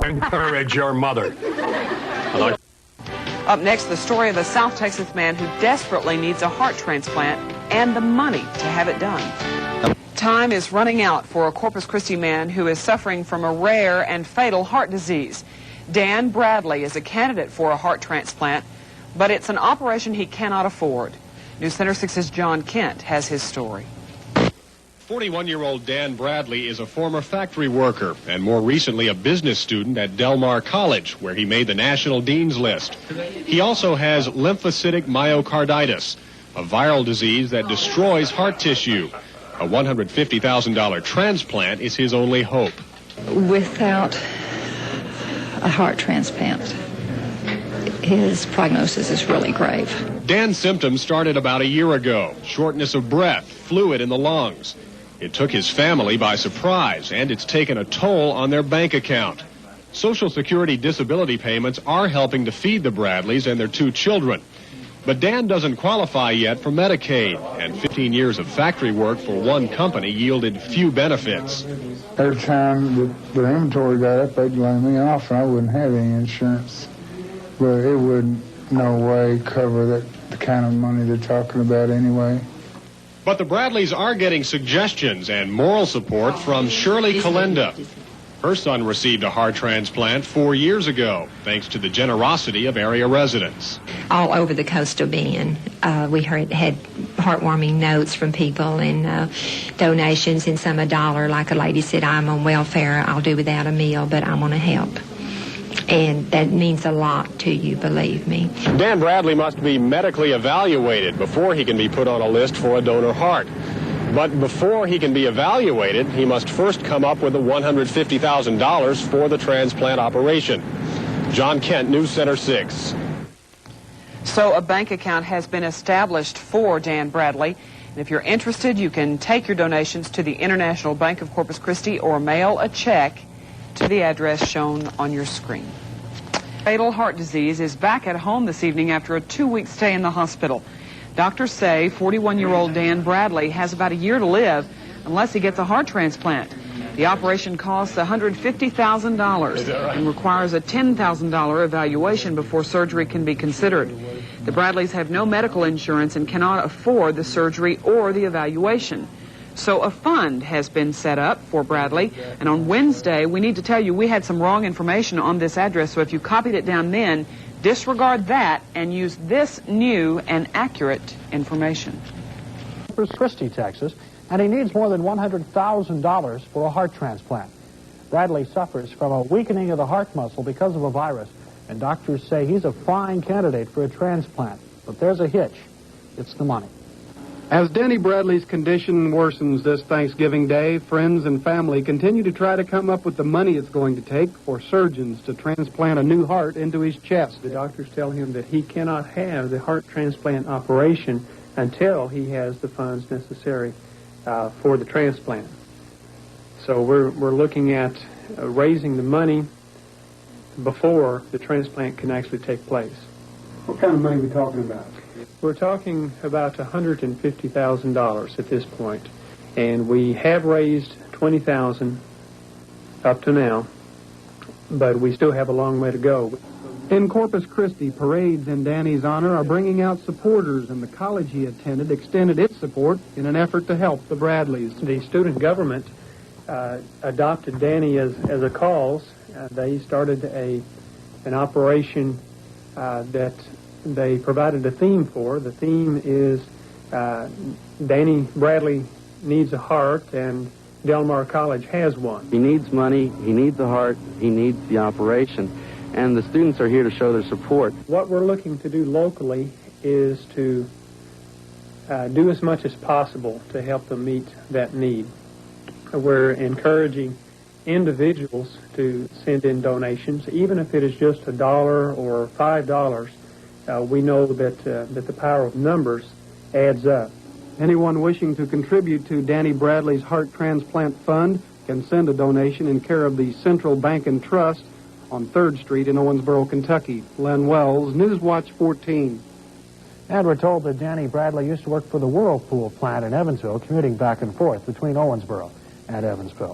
encourage your mother. Up next, the story of a South Texas man who desperately needs a heart transplant and the money to have it done. Time is running out for a Corpus Christi man who is suffering from a rare and fatal heart disease. Dan Bradley is a candidate for a heart transplant, but it's an operation he cannot afford. News Center 6's John Kent has his story. 41-year-old Dan Bradley is a former factory worker and more recently a business student at Del Mar College, where he made the National Dean's List. He also has lymphocytic myocarditis, a viral disease that destroys heart tissue. A $150,000 transplant is his only hope. Without a heart transplant, his prognosis is really grave. Dan's symptoms started about a year ago. Shortness of breath, fluid in the lungs. It took his family by surprise, and it's taken a toll on their bank account. Social Security disability payments are helping to feed the Bradleys and their 2 children. But Dan doesn't qualify yet for Medicaid, and 15 years of factory work for one company yielded few benefits. Every time the inventory got up, they'd lay me off, and I wouldn't have any insurance. But it would no way cover the kind of money they're talking about anyway. But the Bradleys are getting suggestions and moral support from Shirley Kalenda. Her son received a heart transplant 4 years ago, thanks to the generosity of area residents. All over the coastal bend, we had heartwarming notes from people and donations, and some $1. Like a lady said, I'm on welfare, I'll do without a meal, but I want to help. And that means a lot to you, believe me. Dan Bradley must be medically evaluated before he can be put on a list for a donor heart. But before he can be evaluated, he must first come up with the $150,000 for the transplant operation. John Kent, News Center 6. So a bank account has been established for Dan Bradley. And if you're interested, you can take your donations to the International Bank of Corpus Christi or mail a check to the address shown on your screen. Fatal heart disease is back at home this evening after a 2-week stay in the hospital. Doctors say 41-year-old Dan Bradley has about a year to live unless he gets a heart transplant. The operation costs $150,000 and requires a $10,000 evaluation before surgery can be considered. The Bradleys have no medical insurance and cannot afford the surgery or the evaluation. So a fund has been set up for Bradley, and on Wednesday, we need to tell you we had some wrong information on this address, so if you copied it down then, disregard that and use this new and accurate information. Corpus Christi, Texas, and he needs more than $100,000 for a heart transplant. Bradley suffers from a weakening of the heart muscle because of a virus, and doctors say he's a fine candidate for a transplant. But there's a hitch. It's the money. As Danny Bradley's condition worsens this Thanksgiving Day, friends and family continue to try to come up with the money it's going to take for surgeons to transplant a new heart into his chest. The doctors tell him that he cannot have the heart transplant operation until he has the funds necessary for the transplant. So we're looking at raising the money before the transplant can actually take place. What kind of money are we talking about? We're talking about $150,000 at this point, and we have raised $20,000 up to now, but we still have a long way to go. In Corpus Christi, parades in Danny's honor are bringing out supporters, and the college he attended extended its support in an effort to help the Bradleys. The student government adopted Danny as a cause. They started an operation that they provided a theme for. The theme is Danny Bradley needs a heart, and Del Mar College has one. He needs money, he needs a heart, he needs the operation, and the students are here to show their support. What we're looking to do locally is to do as much as possible to help them meet that need. We're encouraging individuals to send in donations, even if it is just $1 or $5. We know that the power of numbers adds up. Anyone wishing to contribute to Danny Bradley's Heart Transplant Fund can send a donation in care of the Central Bank and Trust on 3rd Street in Owensboro, Kentucky. Len Wells, Newswatch 14. And we're told that Danny Bradley used to work for the Whirlpool plant in Evansville, commuting back and forth between Owensboro and Evansville.